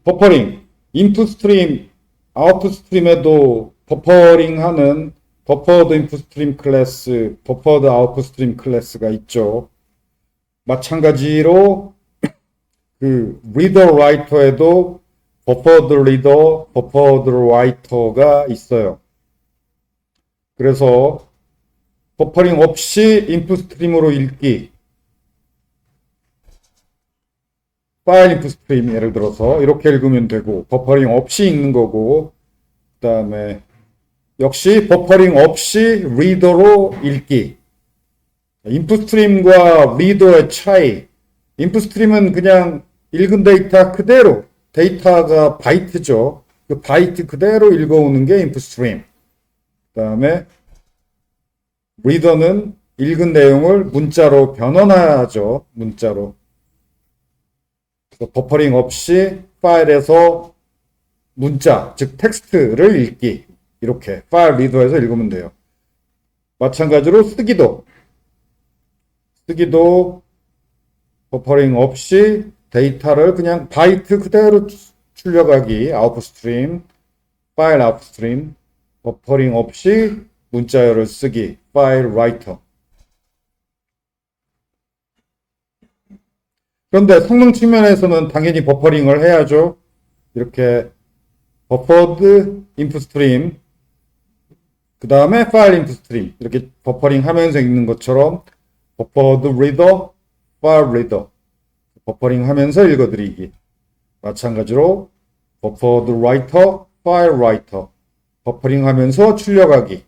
버퍼링, 인풋 스트림, 아웃풋 스트림에도 버퍼링하는 버퍼드 인풋 스트림 클래스, 버퍼드 아웃풋 스트림 클래스가 있죠. 마찬가지로 리더 라이터에도 버퍼드 리더, 버퍼드 라이터가 있어요. 그래서 버퍼링 없이 인풋 스트림으로 읽기, 파일 인풋 스트림 예를 들어서 이렇게 읽으면 되고, 버퍼링 없이 읽는 거고, 그 다음에 역시 버퍼링 없이 리더로 읽기. 인풋 스트림과 리더의 차이. 인풋 스트림은 그냥 읽은 데이터 그대로, 데이터가 바이트죠. 그 바이트 그대로 읽어오는 게 인풋 스트림. 그 다음에 리더는 읽은 내용을 문자로 변환하죠. 문자로. 버퍼링 없이 파일에서 문자, 즉 텍스트를 읽기. 이렇게 파일 리더에서 읽으면 돼요. 마찬가지로 쓰기도 버퍼링 없이 데이터를 그냥 바이트 그대로 출력하기. 아웃풋 스트림, 파일 아웃풋 스트림, 버퍼링 없이 문자열을 쓰기. 파일 라이터. 그런데 성능 측면에서는 당연히 버퍼링을 해야죠. 이렇게 버퍼드 인풋 스트림, 그 다음에 파일 인풋 스트림, 이렇게 버퍼링 하면서 읽는 것처럼 버퍼드 리더, 파일 리더, 버퍼링 하면서 읽어드리기. 마찬가지로 버퍼드 라이터, 파일 라이터, 버퍼링 하면서 출력하기.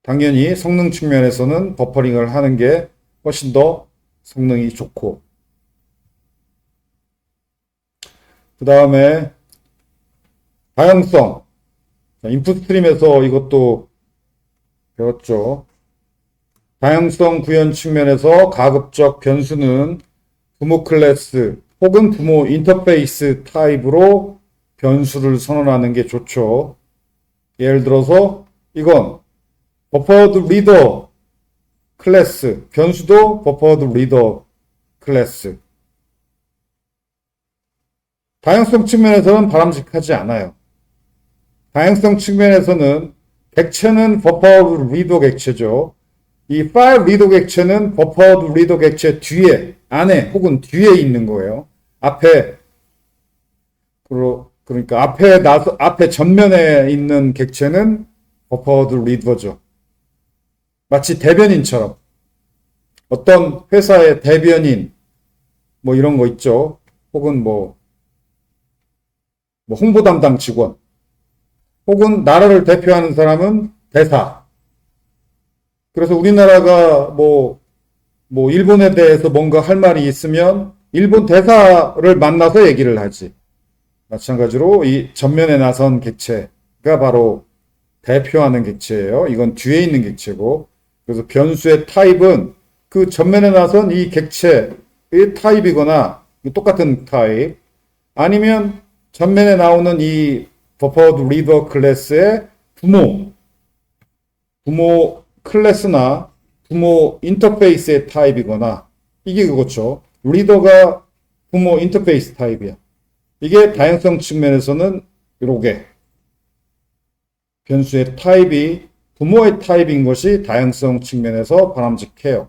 당연히 성능 측면에서는 버퍼링을 하는 게 훨씬 더 성능이 좋고, 그 다음에 다양성. 인풋 스트림에서 이것도 배웠죠. 다양성 구현 측면에서 가급적 변수는 부모 클래스 혹은 부모 인터페이스 타입으로 변수를 선언하는 게 좋죠. 예를 들어서 이건 버퍼드 리더 클래스, 변수도 버퍼드 리더 클래스. 다양성 측면에서는 바람직하지 않아요. 다양성 측면에서는 객체는 버퍼드 리더 객체죠. 이 파일 리더 객체는 버퍼드 리더 객체 뒤에, 안에 혹은 뒤에 있는 거예요. 그러니까 앞에 전면에 있는 객체는 버퍼드 리더죠. 마치 대변인처럼. 어떤 회사의 대변인, 뭐 이런 거 있죠. 혹은 뭐 홍보 담당 직원. 혹은 나라를 대표하는 사람은 대사. 그래서 우리나라가 뭐 일본에 대해서 뭔가 할 말이 있으면 일본 대사를 만나서 얘기를 하지. 마찬가지로 이 전면에 나선 객체가 바로 대표하는 객체예요. 이건 뒤에 있는 객체고. 그래서 변수의 타입은 그 전면에 나선 이 객체의 타입이거나 똑같은 타입, 아니면 전면에 나오는 이 버퍼드 리더 클래스의 부모 클래스나 부모 인터페이스의 타입이거나, 이게 그거죠. 리더가 부모 인터페이스 타입이야. 이게 다양성 측면에서는 이렇게 변수의 타입이 부모의 타입인 것이 다양성 측면에서 바람직해요.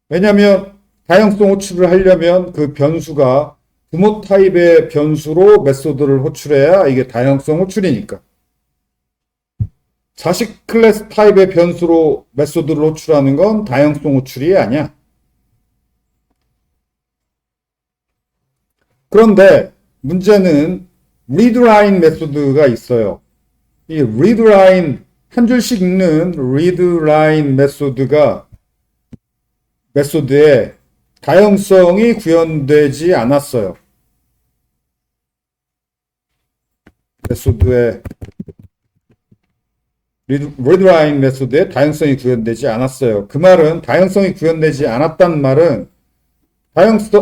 왜냐하면 다양성 호출을 하려면 그 변수가 부모 타입의 변수로 메소드를 호출해야 이게 다양성 호출이니까. 자식 클래스 타입의 변수로 메소드를 호출하는 건 다양성 호출이 아니야. 그런데 문제는 readline 메소드가 있어요. 이 readline, 한 줄씩 읽는 readline 메소드에 다양성이 구현되지 않았어요. readline 메소드에 다양성이 구현되지 않았어요. 그 말은, 다양성이 구현되지 않았다는 말은,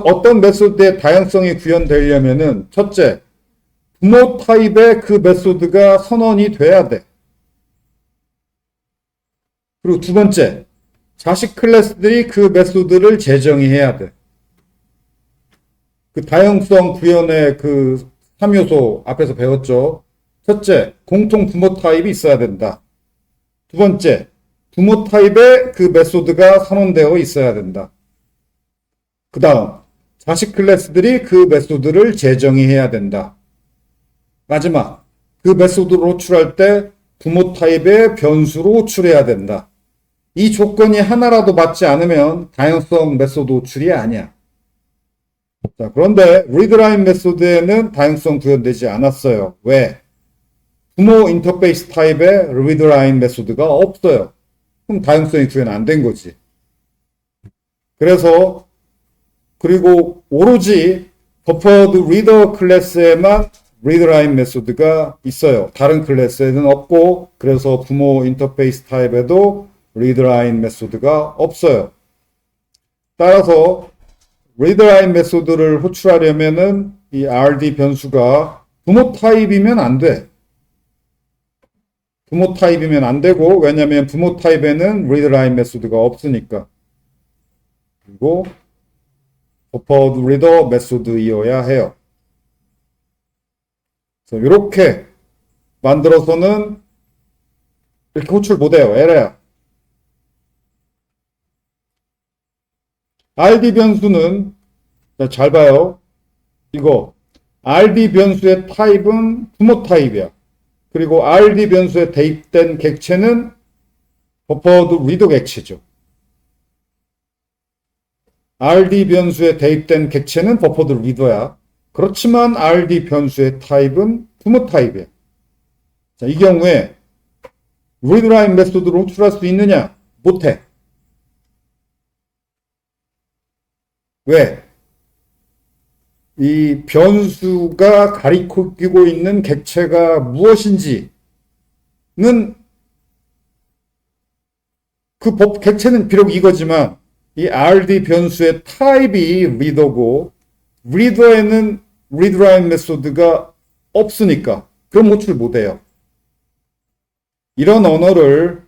어떤 메소드에 다양성이 구현되려면은, 첫째, 부모 타입의 그 메소드가 선언이 돼야 돼. 그리고 두 번째, 자식 클래스들이 그 메소드를 재정의해야 돼. 그 다양성 구현의 그 3요소 앞에서 배웠죠. 첫째, 공통 부모 타입이 있어야 된다. 두 번째, 부모 타입의 그 메소드가 선언되어 있어야 된다. 그 다음, 자식 클래스들이 그 메소드를 재정의해야 된다. 마지막, 그 메소드를 호출할 때 부모 타입의 변수로 호출해야 된다. 이 조건이 하나라도 맞지 않으면 다양성 메소드 호출이 아니야. 자, 그런데 리드라인 메소드에는 다양성 구현되지 않았어요. 왜? 부모 인터페이스 타입의 리드라인 메소드가 없어요. 그럼 다양성이 구현 안 된 거지. 그래서 그리고 오로지 버퍼드 리더 클래스에만 리드라인 메소드가 있어요. 다른 클래스에는 없고, 그래서 부모 인터페이스 타입에도 리드라인 메소드가 없어요. 따라서 리드라인 메소드를 호출하려면은 이 RD 변수가 부모 타입이면 안 돼. 부모 타입이면 안 되고, 왜냐면 부모 타입에는 리드라인 메소드가 없으니까. 그리고 버퍼드 리더 메소드이어야 해요. 그래서 이렇게 만들어서는 이렇게 호출 못해요. 에러야. RD 변수는 잘 봐요. 이거 RD 변수의 타입은 부모 타입이야. 그리고 RD 변수에 대입된 객체는 버퍼드 리더 객체죠. RD 변수에 대입된 객체는 버퍼드 리더야. 그렇지만 RD 변수의 타입은 부모 타입이야. 자, 이 경우에 리드라인 메소드로 호출할 수 있느냐? 못해. 왜? 이 변수가 가리키고 있는 객체가 무엇인지는 그 객체는 비록 이거지만 이 RD 변수의 타입이 리더고 리더에는 리드라인 메소드가 없으니까 그럼 호출 못해요. 이런 언어를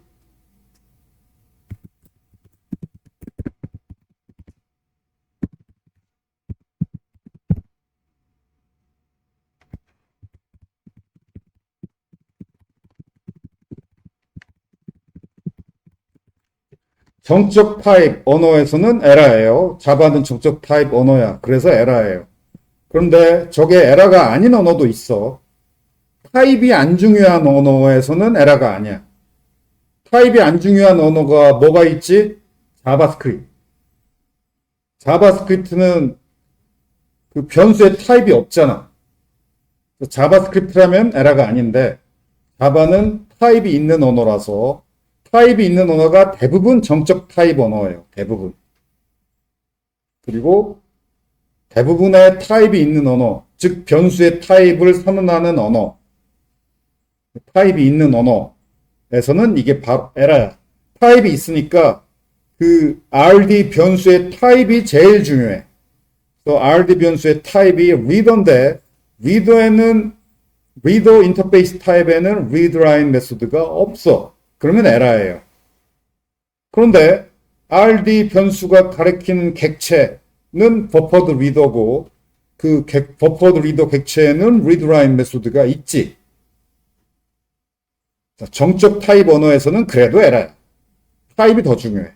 정적 타입 언어에서는 에러예요. 자바는 정적 타입 언어야. 그래서 에러예요. 그런데 저게 에러가 아닌 언어도 있어. 타입이 안 중요한 언어에서는 에러가 아니야. 타입이 안 중요한 언어가 뭐가 있지? 자바스크립트. 자바스크립트는 그 변수의 타입이 없잖아. 자바스크립트라면 에러가 아닌데 자바는 타입이 있는 언어라서 타입이 있는 언어가 대부분 정적 타입 언어예요. 대부분. 그리고 대부분의 타입이 있는 언어, 즉 변수의 타입을 선언하는 언어, 타입이 있는 언어에서는 이게 바로 에러야. 타입이 있으니까 그 RD 변수의 타입이 제일 중요해. 그래서 RD 변수의 타입이 리더인데 리더에는 리더 인터페이스 타입에는 리드라인 메소드가 없어. 그러면 에러예요. 그런데 RD 변수가 가리키는 객체는 버퍼드 리더고 그 버퍼드 리더 객체에는 리드라인 메소드가 있지. 정적 타입 언어에서는 그래도 에러야. 타입이 더 중요해.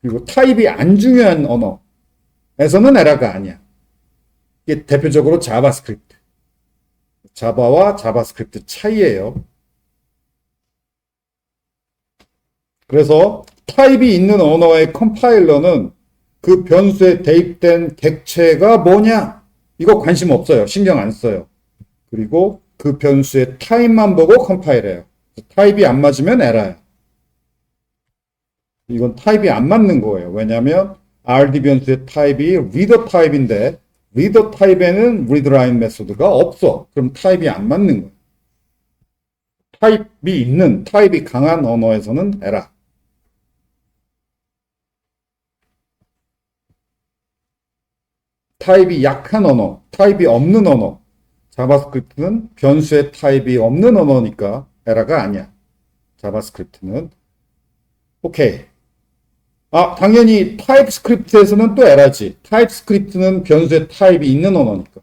그리고 타입이 안 중요한 언어에서는 에러가 아니야. 이게 대표적으로 자바스크립트. 자바와 자바스크립트 차이예요. 그래서 타입이 있는 언어의 컴파일러는 그 변수에 대입된 객체가 뭐냐? 이거 관심 없어요. 신경 안 써요. 그리고 그 변수의 타입만 보고 컴파일해요. 타입이 안 맞으면 에러야. 이건 타입이 안 맞는 거예요. 왜냐하면 RD 변수의 타입이 리더 타입인데 리더 타입에는 리드라인 메소드가 없어. 그럼 타입이 안 맞는 거예요. 타입이 있는, 타입이 강한 언어에서는 에러. 타입이 약한 언어, 타입이 없는 언어. 자바스크립트는 변수의 타입이 없는 언어니까 에러가 아니야. 자바스크립트는. 오케이. 당연히 타입스크립트에서는 또 에러지. 타입스크립트는 변수의 타입이 있는 언어니까.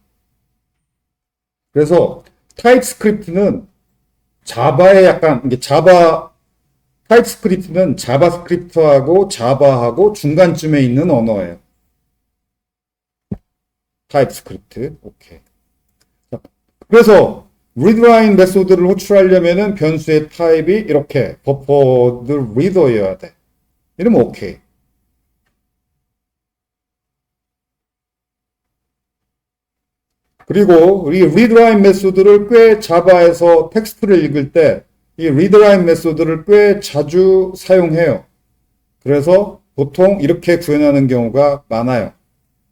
그래서 타입스크립트는 자바의 약간 이게 타입스크립트는 자바스크립트하고 자바하고 중간쯤에 있는 언어예요. 타입스크립트. 오케이. 그래서 readline 메소드를 호출하려면은 변수의 타입이 이렇게 buffered reader여야 돼. 이러면 오케이. 그리고 이 readline 메소드를 꽤 자바에서 텍스트를 읽을 때 이 readline 메소드를 꽤 자주 사용해요. 그래서 보통 이렇게 구현하는 경우가 많아요.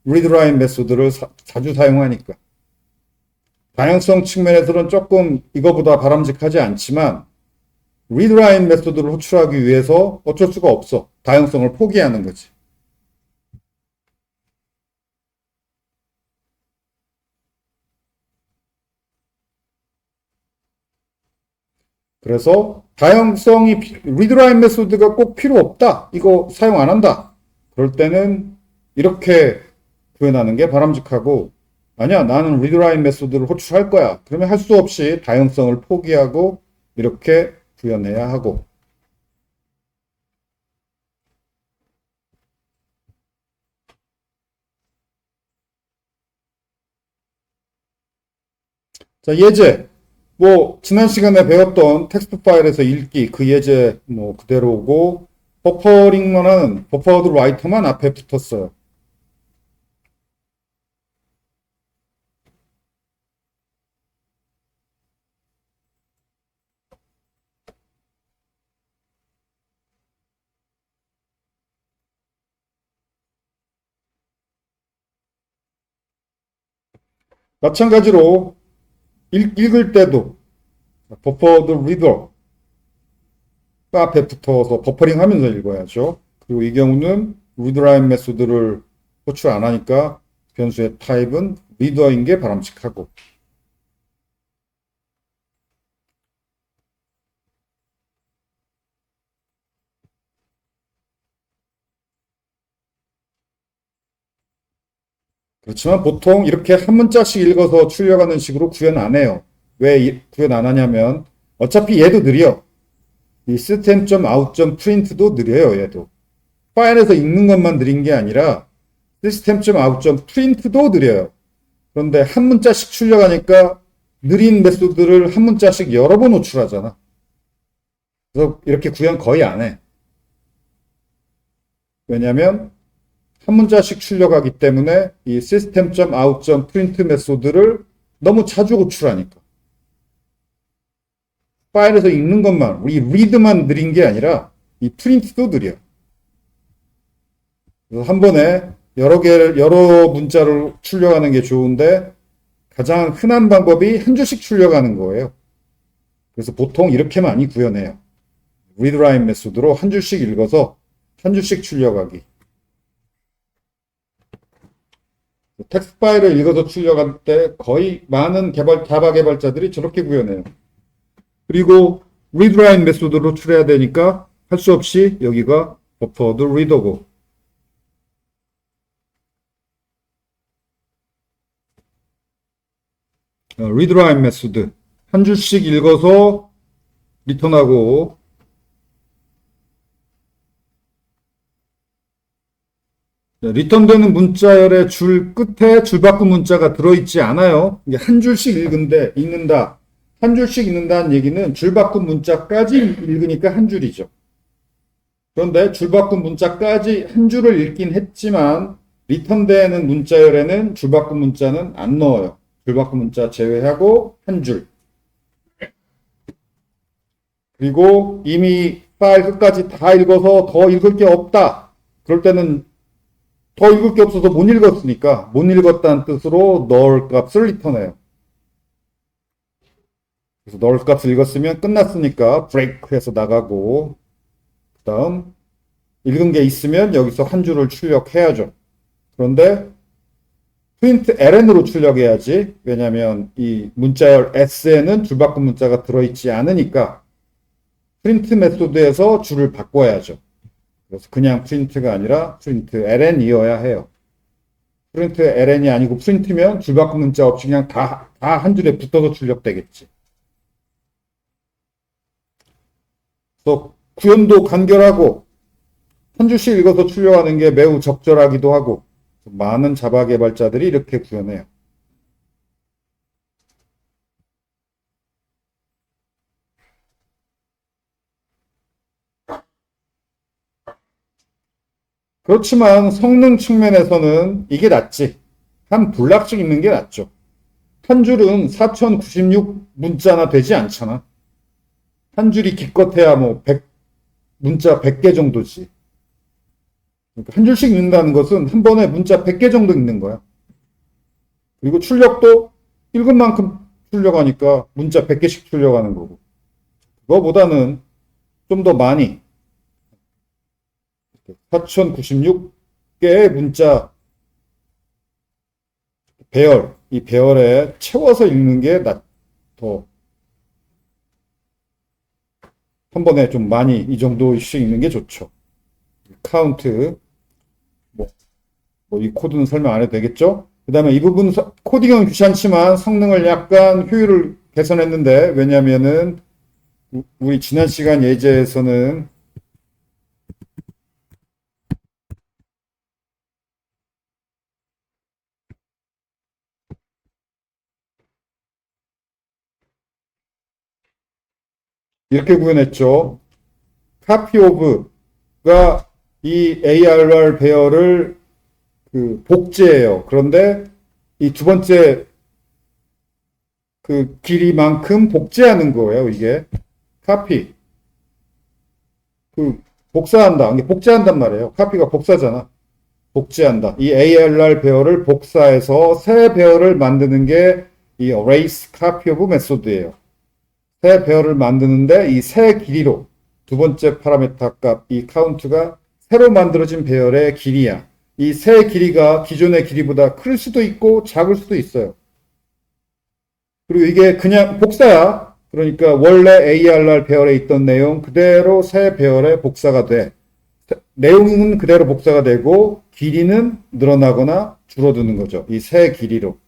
readline 메소드를 자주 사용하니까. 다양성 측면에서는 조금 이거보다 바람직하지 않지만 readline 메소드를 호출하기 위해서 어쩔 수가 없어. 다양성을 포기하는 거지. 그래서 다양성이 readline 메소드가 꼭 필요 없다. 이거 사용 안 한다. 그럴 때는 이렇게 구현하는 게 바람직하고 아니야 나는 readline 메소드를 호출할 거야. 그러면 할 수 없이 다양성을 포기하고 이렇게 구현해야 하고 자 예제 뭐 지난 시간에 배웠던 텍스트 파일에서 읽기 그 예제 뭐 그대로고 버퍼링만은 버퍼드 라이터만 앞에 붙었어요. 마찬가지로 읽을 때도 버퍼드 리더가 앞에 붙어서 버퍼링 하면서 읽어야죠. 그리고 이 경우는 readline 메소드를 호출 안 하니까 변수의 타입은 리더인 게 바람직하고 그렇지만 보통 이렇게 한 문자씩 읽어서 출력하는 식으로 구현 안 해요. 왜 구현 안 하냐면 어차피 얘도 느려. 이 system.out.print도 느려요, 얘도. 파일에서 읽는 것만 느린 게 아니라 system.out.print도 느려요. 그런데 한 문자씩 출력하니까 느린 메소드를 한 문자씩 여러 번 호출하잖아. 그래서 이렇게 구현 거의 안 해. 왜냐면 한 문자씩 출력하기 때문에 이 system.out.print 메소드를 너무 자주 호출하니까. 파일에서 읽는 것만, 우리 read만 느린 게 아니라 이 print도 느려. 그래서 한 번에 여러 문자를 출력하는 게 좋은데 가장 흔한 방법이 한 줄씩 출력하는 거예요. 그래서 보통 이렇게 많이 구현해요. readline 메소드로 한 줄씩 읽어서 한 줄씩 출력하기. 텍스트 파일을 읽어서 출력할 때 거의 많은 자바 개발자들이 저렇게 구현해요. 그리고 readline 메소드로 출해야 되니까 할 수 없이 여기가 buffered reader고 readline 메소드 한 줄씩 읽어서 리턴하고 리턴되는 문자열의 줄 끝에 줄바꿈 문자가 들어있지 않아요. 이게 한 줄씩 읽는다. 한 줄씩 읽는다는 얘기는 줄바꿈 문자까지 읽으니까 한 줄이죠. 그런데 줄바꿈 문자까지 한 줄을 읽긴 했지만 리턴되는 문자열에는 줄바꿈 문자는 안 넣어요. 줄바꿈 문자 제외하고 한 줄. 그리고 이미 파일 끝까지 다 읽어서 더 읽을 게 없다. 그럴 때는 더 읽을 게 없어서 못 읽었으니까 못 읽었다는 뜻으로 null 값을 리턴해요. 그래서 null 값을 읽었으면 끝났으니까 break 해서 나가고 그 다음 읽은 게 있으면 여기서 한 줄을 출력해야죠. 그런데 print ln으로 출력해야지. 왜냐하면 이 문자열 s에는 줄바꿈 문자가 들어있지 않으니까 print 메소드에서 줄을 바꿔야죠. 그래서 그냥 프린트가 아니라 프린트 ln이어야 해요. 프린트 ln이 아니고 프린트면 줄바꿈 문자 없이 그냥 다 한 줄에 붙어서 출력되겠지. 그래서 구현도 간결하고 한 줄씩 읽어서 출력하는 게 매우 적절하기도 하고 많은 자바 개발자들이 이렇게 구현해요. 그렇지만 성능 측면에서는 이게 낫지. 한 불락씩 읽는 게 낫죠. 한 줄은 4096 문자나 되지 않잖아. 한 줄이 기껏해야 뭐 문자 100개 정도지. 그러니까 한 줄씩 읽는다는 것은 한 번에 문자 100개 정도 읽는 거야. 그리고 출력도 읽은 만큼 출력하니까 문자 100개씩 출력하는 거고. 그거보다는 좀 더 많이 4096개의 문자 배열, 이 배열에 채워서 읽는 게 더 한 번에 좀 많이 이 정도씩 읽는 게 좋죠. 카운트 이 코드는 설명 안 해도 되겠죠? 그 다음에 이 부분 코딩은 귀찮지만 성능을 약간 효율을 개선했는데 왜냐면은 우리 지난 시간 예제에서는 이렇게 구현했죠. copy of가 이 ARR 배열을 복제해요. 그런데 이 두 번째 길이만큼 복제하는 거예요. 이게 copy 복사한다. 이게 복제한단 말이에요. copy가 복사잖아. 복제한다. 이 ARR 배열을 복사해서 새 배열을 만드는 게 이 erase copy of method예요. 새 배열을 만드는데 이 새 길이로 두 번째 파라미터 값 이 카운트가 새로 만들어진 배열의 길이야. 이 새 길이가 기존의 길이보다 클 수도 있고 작을 수도 있어요. 그리고 이게 그냥 복사야. 그러니까 원래 ARR 배열에 있던 내용 그대로 새 배열에 복사가 돼. 내용은 그대로 복사가 되고 길이는 늘어나거나 줄어드는 거죠. 이 새 길이로.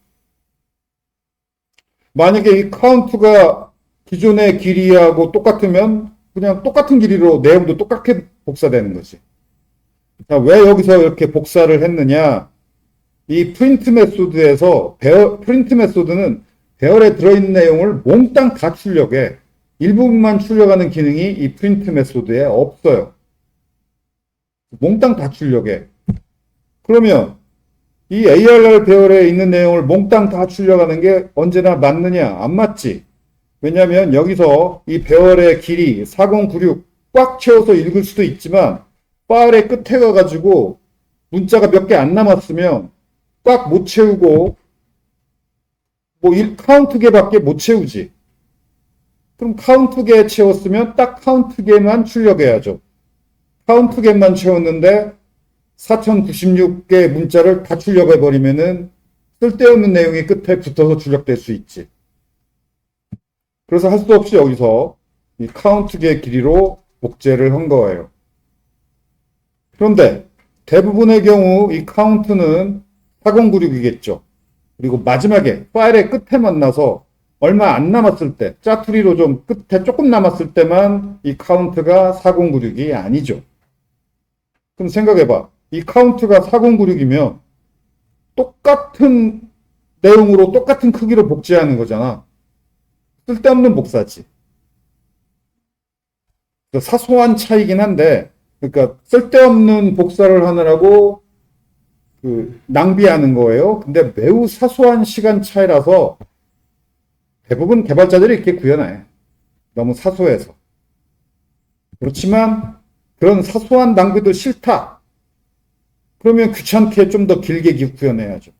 만약에 이 카운트가 기존의 길이하고 똑같으면 그냥 똑같은 길이로 내용도 똑같게 복사되는 거지. 자, 왜 여기서 이렇게 복사를 했느냐? 이 프린트 메소드에서 프린트 메소드는 배열에 들어있는 내용을 몽땅 다 출력해. 일부분만 출력하는 기능이 이 프린트 메소드에 없어요. 몽땅 다 출력해. 그러면 이 ARR 배열에 있는 내용을 몽땅 다 출력하는 게 언제나 맞느냐? 안 맞지. 왜냐하면 여기서 이 배열의 길이 4096 꽉 채워서 읽을 수도 있지만 파일의 끝에 가가지고 문자가 몇 개 안 남았으면 꽉 못 채우고 카운트 개밖에 못 채우지. 그럼 카운트 개 채웠으면 딱 카운트 개만 출력해야죠. 카운트 개만 채웠는데 4096개 문자를 다 출력해버리면은 쓸데없는 내용이 끝에 붙어서 출력될 수 있지. 그래서 할 수 없이 여기서 이 카운트의 길이로 복제를 한 거예요. 그런데 대부분의 경우 이 카운트는 4096이겠죠. 그리고 마지막에 파일의 끝에 만나서 얼마 안 남았을 때, 짜투리로 좀 끝에 조금 남았을 때만 이 카운트가 4096이 아니죠. 그럼 생각해봐. 이 카운트가 4096이면 똑같은 내용으로 똑같은 크기로 복제하는 거잖아. 쓸데없는 복사지. 사소한 차이긴 한데, 그러니까 쓸데없는 복사를 하느라고 낭비하는 거예요. 근데 매우 사소한 시간 차이라서 대부분 개발자들이 이렇게 구현해. 너무 사소해서. 그렇지만 그런 사소한 낭비도 싫다. 그러면 귀찮게 좀 더 길게 구현해야죠.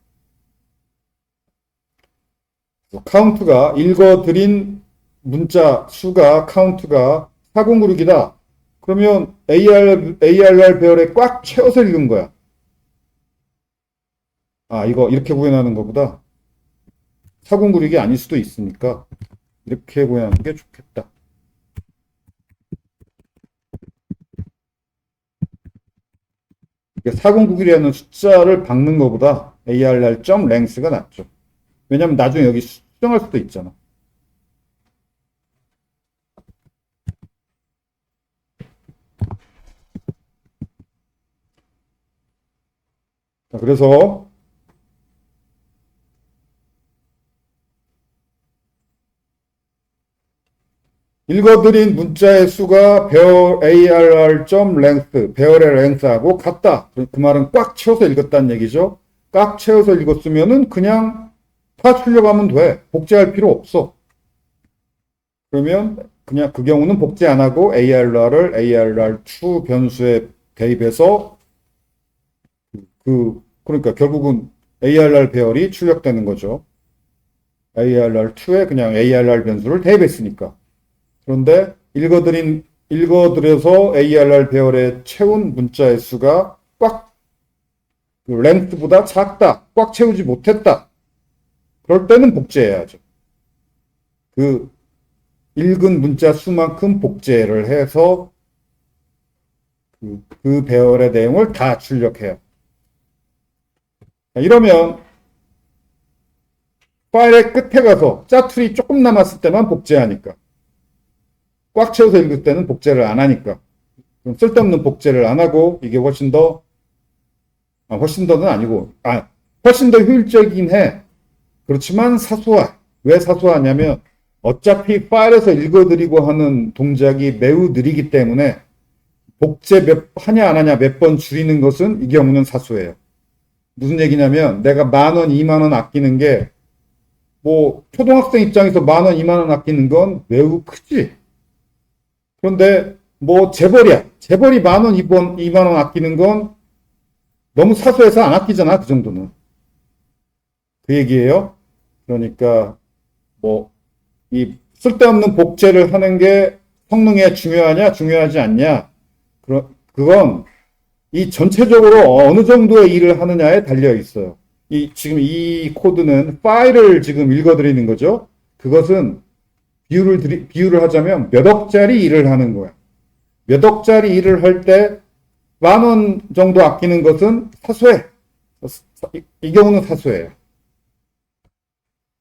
카운트가 읽어드린 문자 수가 카운트가 4096이다. 그러면 ARR 배열에 꽉 채워서 읽은 거야. 아, 이거 이렇게 구현하는 것보다 4096이 아닐 수도 있으니까 이렇게 구현하는 게 좋겠다. 4091이라는 숫자를 박는 것보다 ARR.length가 낫죠. 왜냐면 나중에 여기 수정할 수도 있잖아. 자, 그래서 읽어드린 문자의 수가 배열 ARR.length, 배열의 length하고 같다. 그 말은 꽉 채워서 읽었다는 얘기죠. 꽉 채워서 읽었으면은 그냥 다 출력하면 돼. 복제할 필요 없어. 그러면 그냥 그 경우는 복제 안 하고 ARR을 ARR2 변수에 대입해서 그러니까 결국은 ARR 배열이 출력되는 거죠. ARR2에 그냥 ARR 변수를 대입했으니까. 그런데 읽어드려서 ARR 배열에 채운 문자의 수가 꽉 length보다 작다. 꽉 채우지 못했다. 그럴 때는 복제해야죠. 그 읽은 문자 수만큼 복제를 해서 그 배열의 내용을 다 출력해요. 이러면 파일의 끝에 가서 짜투리 조금 남았을 때만 복제하니까, 꽉 채워서 읽을 때는 복제를 안 하니까, 쓸데없는 복제를 안 하고 이게 훨씬 더는 아니고, 훨씬 더 효율적이긴 해. 그렇지만 사소하. 왜 사소하냐면 어차피 파일에서 읽어드리고 하는 동작이 매우 느리기 때문에 복제 하냐 안 하냐 몇 번 줄이는 것은 이 경우는 사소해요. 무슨 얘기냐면 내가 10,000원, 20,000원 아끼는 게 초등학생 입장에서 10,000원, 20,000원 아끼는 건 매우 크지. 그런데 재벌이야. 재벌이 10,000원, 20,000원 아끼는 건 너무 사소해서 안 아끼잖아. 그 정도는. 그 얘기예요. 그러니까 이 쓸데없는 복제를 하는 게 성능에 중요하냐, 중요하지 않냐. 그건 이 전체적으로 어느 정도의 일을 하느냐에 달려 있어요. 지금 이 코드는 파일을 지금 읽어드리는 거죠. 그것은 비유를 하자면 몇 억짜리 일을 하는 거야. 몇 억짜리 일을 할 때 10,000원 정도 아끼는 것은 사소해. 이 경우는 사소해요.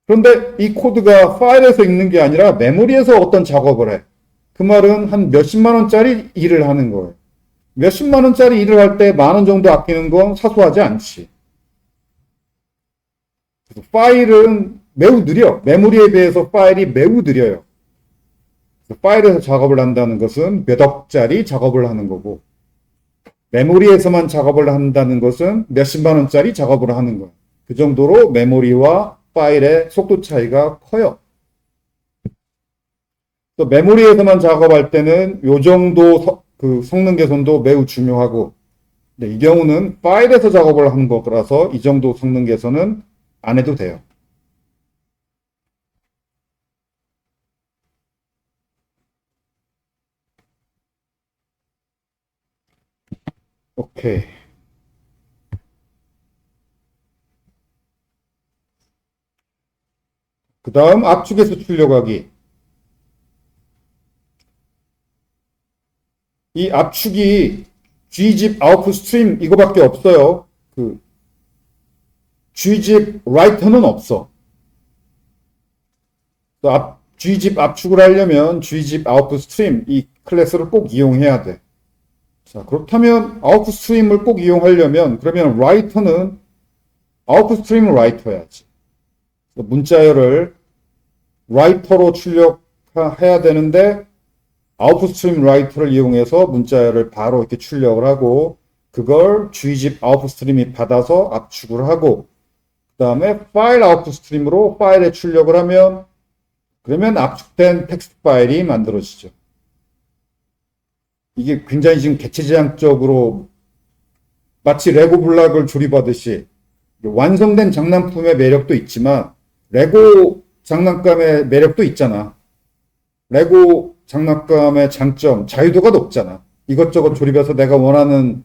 그런데 이 코드가 파일에서 읽는 게 아니라 메모리에서 어떤 작업을 해. 그 말은 한 몇십만 원짜리 일을 하는 거예요. 몇십만 원짜리 일을 할 때 10,000원 정도 아끼는 건 사소하지 않지. 그래서 파일은 매우 느려. 메모리에 비해서 파일이 매우 느려요. 파일에서 작업을 한다는 것은 몇 억짜리 작업을 하는 거고, 메모리에서만 작업을 한다는 것은 몇십만 원짜리 작업을 하는 거예요. 그 정도로 메모리와 파일의 속도 차이가 커요. 또 메모리에서만 작업할 때는 요 정도 성능 개선도 매우 중요하고, 근데 이 경우는 파일에서 작업을 하는 거라서 이 정도 성능 개선은 안 해도 돼요. 오케이. 그 다음 압축에서 출력하기. 이 압축이 gzip output stream 이거밖에 없어요. gzip writer는 없어. gzip 압축을 하려면 gzip output stream 이 클래스를 꼭 이용해야 돼. 자, 그렇다면 output stream을 꼭 이용하려면 그러면 writer는 output stream writer야지. 문자열을 writer로 출력해야 되는데 output stream writer를 이용해서 문자열을 바로 이렇게 출력을 하고 그걸 gzip output stream이 받아서 압축을 하고 그 다음에 파일 output stream으로 파일에 출력을 하면 그러면 압축된 텍스트 파일이 만들어지죠. 이게 굉장히 지금 객체지향적으로 마치 레고 블록을 조립하듯이 완성된 장난품의 매력도 있지만 레고 장난감의 매력도 있잖아. 레고 장난감의 장점, 자유도가 높잖아. 이것저것 조립해서 내가 원하는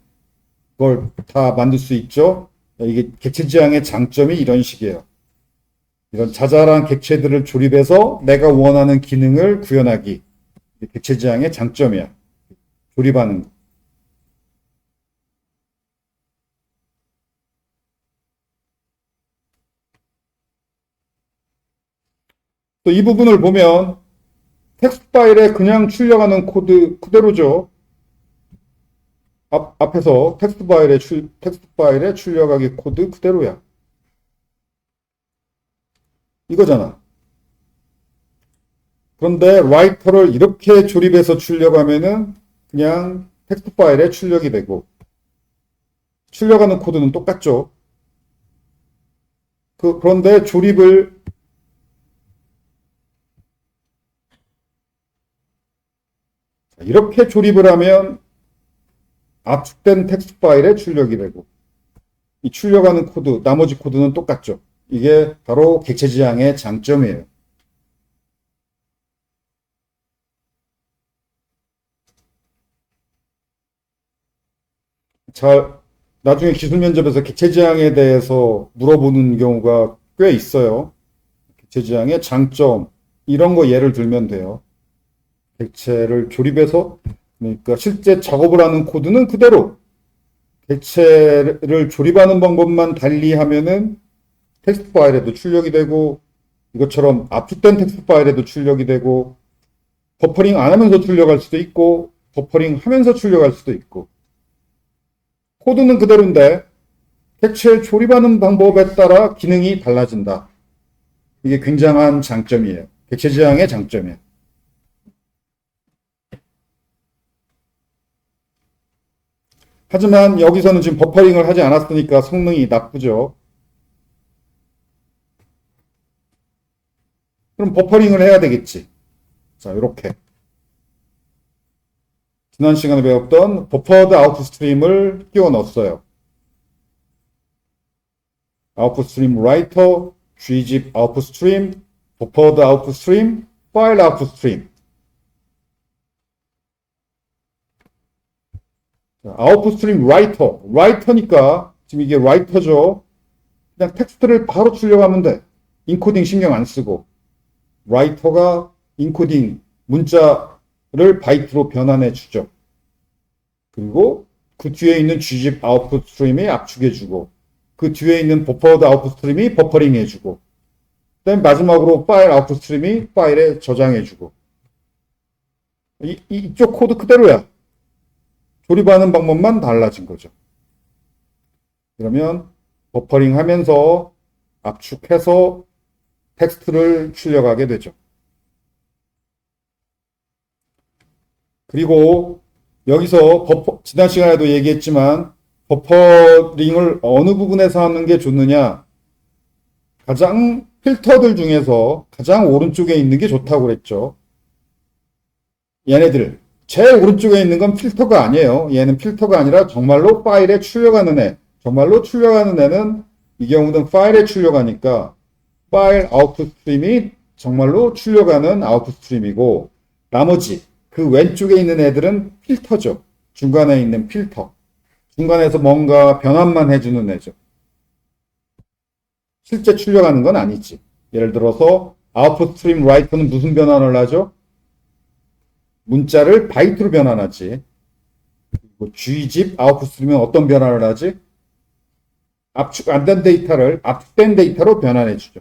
걸 다 만들 수 있죠. 이게 객체지향의 장점이 이런 식이에요. 이런 자잘한 객체들을 조립해서 내가 원하는 기능을 구현하기. 객체지향의 장점이야. 조립하는 거. 또 이 부분을 보면 텍스트 파일에 그냥 출력하는 코드 그대로죠. 앞에서 텍스트 파일에 출력하기 코드 그대로야. 이거잖아. 그런데 라이터를 이렇게 조립해서 출력하면은 그냥 텍스트 파일에 출력이 되고 출력하는 코드는 똑같죠. 그런데 조립을 이렇게 조립을 하면 압축된 텍스트 파일에 출력이 되고 이 출력하는 코드, 나머지 코드는 똑같죠. 이게 바로 객체 지향의 장점이에요. 나중에 기술 면접에서 객체 지향에 대해서 물어보는 경우가 꽤 있어요. 객체 지향의 장점, 이런 거 예를 들면 돼요. 객체를 조립해서, 그러니까 실제 작업을 하는 코드는 그대로 객체를 조립하는 방법만 달리하면은 텍스트 파일에도 출력이 되고 이것처럼 압축된 텍스트 파일에도 출력이 되고 버퍼링 안 하면서 출력할 수도 있고 버퍼링 하면서 출력할 수도 있고 코드는 그대로인데 객체를 조립하는 방법에 따라 기능이 달라진다. 이게 굉장한 장점이에요. 객체 지향의 장점이에요. 하지만 여기서는 지금 버퍼링을 하지 않았으니까 성능이 나쁘죠. 그럼 버퍼링을 해야 되겠지. 자, 이렇게. 지난 시간에 배웠던 버퍼드 아웃풋 스트림을 끼워 넣었어요. 아웃풋 스트림 라이터, gzip 아웃풋 스트림, 버퍼드 아웃풋 스트림, 파일 아웃풋 스트림. 아웃풋 스트림 라이터니까 지금 이게 라이터죠. 그냥 텍스트를 바로 출력하면 돼. 인코딩 신경 안 쓰고. 라이터가 인코딩 문자를 바이트로 변환해 주죠. 그리고 그 뒤에 있는 gzip 아웃풋 스트림이 압축해 주고 그 뒤에 있는 버퍼드 아웃풋 스트림이 버퍼링 해주고 그다음에 마지막으로 파일 아웃풋 스트림이 파일에 저장해 주고 이쪽 코드 그대로야. 조립하는 방법만 달라진 거죠. 그러면 버퍼링 하면서 압축해서 텍스트를 출력하게 되죠. 그리고 여기서 지난 시간에도 얘기했지만 버퍼링을 어느 부분에서 하는 게 좋느냐, 가장 필터들 중에서 가장 오른쪽에 있는 게 좋다고 그랬죠. 얘네들 제일 오른쪽에 있는 건 필터가 아니에요. 얘는 필터가 아니라 정말로 파일에 출력하는 애. 정말로 출력하는 애는 이 경우는 파일에 출력하니까 파일 아웃풋 스트림이 정말로 출력하는 아웃풋 스트림이고 나머지 그 왼쪽에 있는 애들은 필터죠. 중간에 있는 필터. 중간에서 뭔가 변환만 해주는 애죠. 실제 출력하는 건 아니지. 예를 들어서 아웃풋 스트림 라이터는 무슨 변환을 하죠? 문자를 바이트로 변환하지. 그리고 gzip 아웃풋 스트림은 어떤 변환을 하지? 압축 안 된 데이터를 압축된 데이터로 변환해 주죠.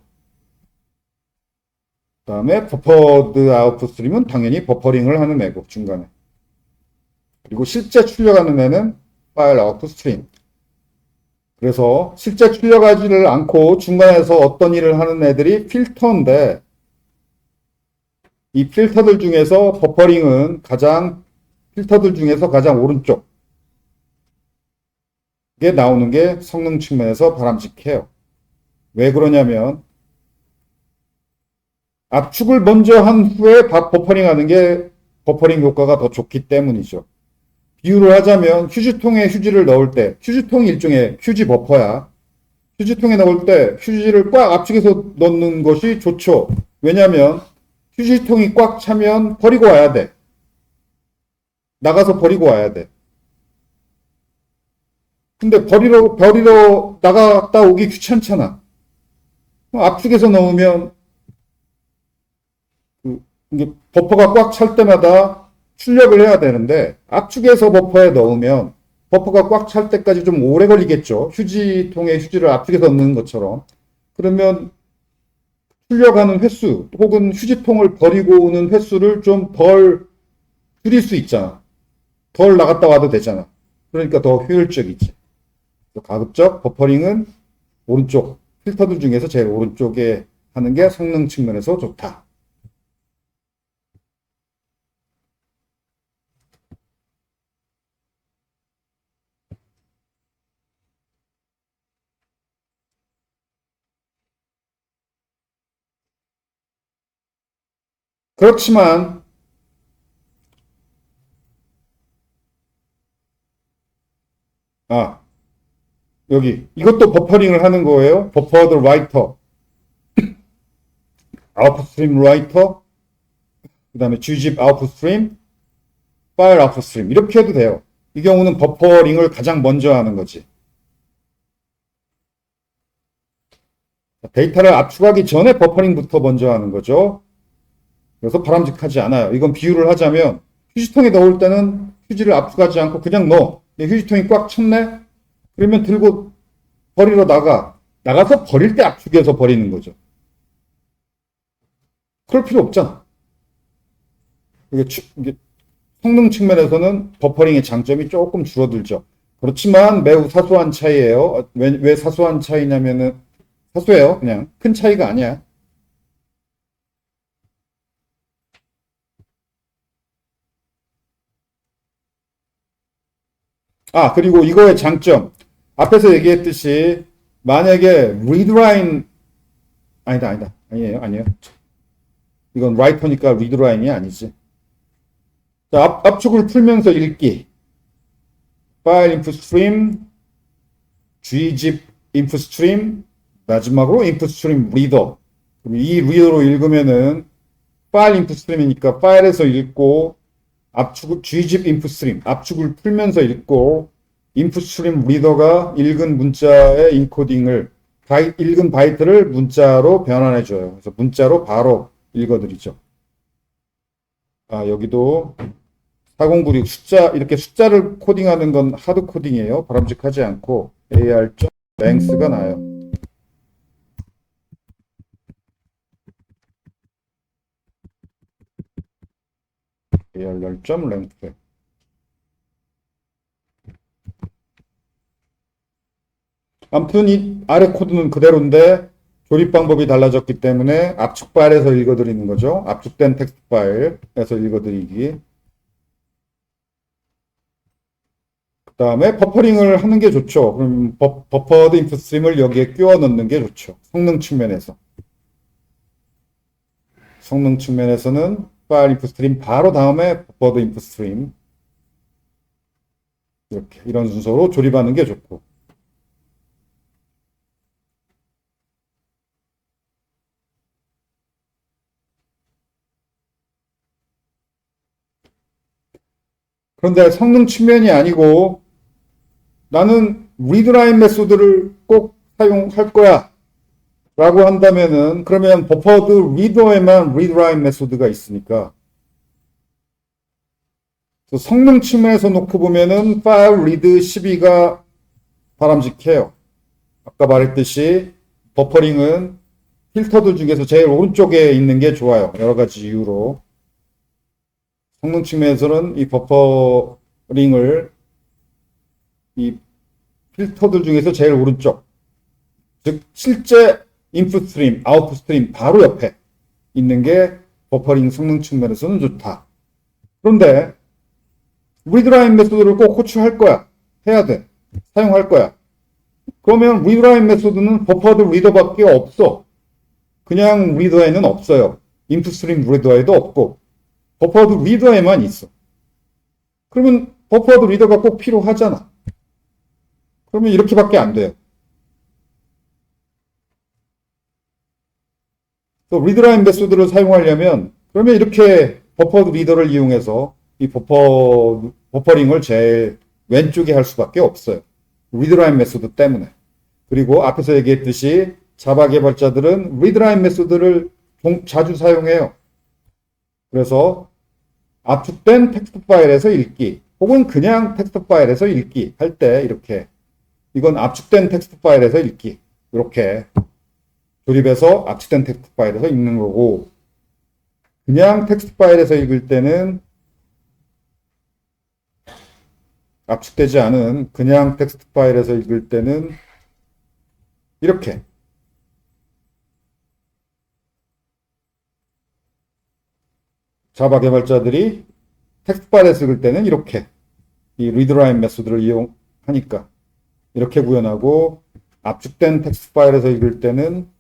그 다음에 버퍼드 아웃풋 스트림은 당연히 버퍼링을 하는 애고 중간에. 그리고 실제 출력하는 애는 파일 아웃풋 스트림. 그래서 실제 출력하지를 않고 중간에서 어떤 일을 하는 애들이 필터인데 이 필터들 중에서 버퍼링은 필터들 중에서 가장 오른쪽에 나오는 게 성능 측면에서 바람직해요. 왜 그러냐면 압축을 먼저 한 후에 버퍼링 하는 게 버퍼링 효과가 더 좋기 때문이죠. 비유를 하자면 휴지통에 휴지를 넣을 때, 휴지통이 일종의 휴지 버퍼야. 휴지통에 넣을 때 휴지를 꽉 압축해서 넣는 것이 좋죠. 왜냐하면 휴지통이 꽉 차면 버리고 와야 돼. 나가서 버리고 와야 돼. 근데 버리러 나갔다 오기 귀찮잖아. 압축해서 넣으면 이게 버퍼가 꽉 찰 때마다 출력을 해야 되는데 압축해서 버퍼에 넣으면 버퍼가 꽉 찰 때까지 좀 오래 걸리겠죠. 휴지통에 휴지를 압축해서 넣는 것처럼. 그러면 풀려가는 횟수 혹은 휴지통을 버리고 오는 횟수를 좀 덜 줄일 수 있잖아. 덜 나갔다 와도 되잖아. 그러니까 더 효율적이지. 가급적 버퍼링은 오른쪽 필터들 중에서 제일 오른쪽에 하는 게 성능 측면에서 좋다. 그렇지만 아 여기 이것도 버퍼링을 하는 거예요. 버퍼드 라이터, 아웃풋 스트림 라이터, 그 다음에 Gzip 아웃풋 스트림, 파일 아웃풋 스트림 이렇게 해도 돼요. 이 경우는 버퍼링을 가장 먼저 하는 거지. 데이터를 압축하기 전에 버퍼링부터 먼저 하는 거죠. 그래서 바람직하지 않아요. 이건 비유를 하자면 휴지통에 넣을 때는 휴지를 압축하지 않고 그냥 넣어. 휴지통이 꽉 찼네? 그러면 들고 버리러 나가서 버릴 때 압축해서 버리는 거죠. 그럴 필요 없잖아. 이게 성능 측면에서는 버퍼링의 장점이 조금 줄어들죠. 그렇지만 매우 사소한 차이예요. 왜 사소한 차이냐면은 사소해요. 그냥 큰 차이가 아니야. 그리고 이거의 장점. 앞에서 얘기했듯이 만약에 리드라인 아니다. 아니에요. 이건 라이터니까 리드라인이 아니지. 자, 압축을 풀면서 읽기. 파일 인풋 스트림, gzip 인풋 스트림, 마지막으로 인풋 스트림 리더. 그럼 이 리더로 읽으면은 파일 인풋 스트림이니까 파일에서 읽고 gzip 인풋 스트림, 압축을 풀면서 읽고 인풋 스트림 리더가 읽은 문자의 인코딩을 읽은 바이트를 문자로 변환해줘요. 그래서 문자로 바로 읽어드리죠. 여기도 4096 이렇게 숫자를 코딩하는 건 하드 코딩이에요. 바람직하지 않고 ar.length가 나요. ar.length. 아무튼 이 아래 코드는 그대로인데 조립 방법이 달라졌기 때문에 압축 파일에서 읽어드리는 거죠. 압축된 텍스트 파일에서 읽어드리기. 그 다음에 버퍼링을 하는 게 좋죠. 그럼 버퍼드 인풋 스트림을 여기에 끼워 넣는 게 좋죠. 성능 측면에서는 파일 인풋 스트림 바로 다음에 버퍼드 인풋 스트림 이런 순서로 조립하는 게 좋고. 그런데 성능 측면이 아니고 나는 리드라인 메소드를 꼭 사용할 거야 라고 한다면은 그러면 버퍼드 리더에만 리드라인 메소드가 있으니까 성능 측면에서 놓고 보면은 파일 리드 12가 바람직해요. 아까 말했듯이 버퍼링은 필터들 중에서 제일 오른쪽에 있는 게 좋아요. 여러 가지 이유로. 성능 측면에서는 이 버퍼링을 이 필터들 중에서 제일 오른쪽, 즉 실제 인풋 스트림, 아웃풋 스트림 바로 옆에 있는 게 버퍼링 성능 측면에서는 좋다. 그런데 리드라인 메소드를 꼭 호출할 거야. 해야 돼. 사용할 거야. 그러면 리드라인 메소드는 버퍼드 리더밖에 없어. 그냥 리더에는 없어요. 인풋 스트림 리더에도 없고 버퍼드 리더에만 있어. 그러면 버퍼드 리더가 꼭 필요하잖아. 그러면 이렇게밖에 안 돼요. 또 리드라인 메소드를 사용하려면 그러면 이렇게 버퍼드 리더를 이용해서 이 버퍼링을 제일 왼쪽에 할 수밖에 없어요. 리드라인 메소드 때문에. 그리고 앞에서 얘기했듯이 자바 개발자들은 리드라인 메소드를 자주 사용해요. 그래서 압축된 텍스트 파일에서 읽기 혹은 그냥 텍스트 파일에서 읽기 할 때 이렇게 이건 압축된 텍스트 파일에서 읽기 이렇게 조립해서 압축된 텍스트 파일에서 읽는 거고, 그냥 텍스트 파일에서 읽을 때는 압축되지 않은 그냥 텍스트 파일에서 읽을 때는 이렇게 자바 개발자들이 텍스트 파일에서 읽을 때는 이렇게 이 리드라인 메소드를 이용하니까 이렇게 구현하고, 압축된 텍스트 파일에서 읽을 때는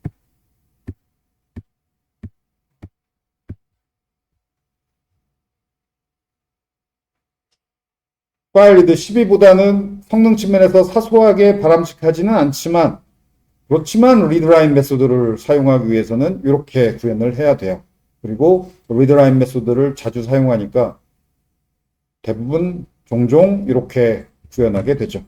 파일 리드 12보다는 성능 측면에서 사소하게 바람직하지는 않지만, 그렇지만 리드라인 메소드를 사용하기 위해서는 이렇게 구현을 해야 돼요. 그리고 리드라인 메소드를 자주 사용하니까 대부분 종종 이렇게 구현하게 되죠.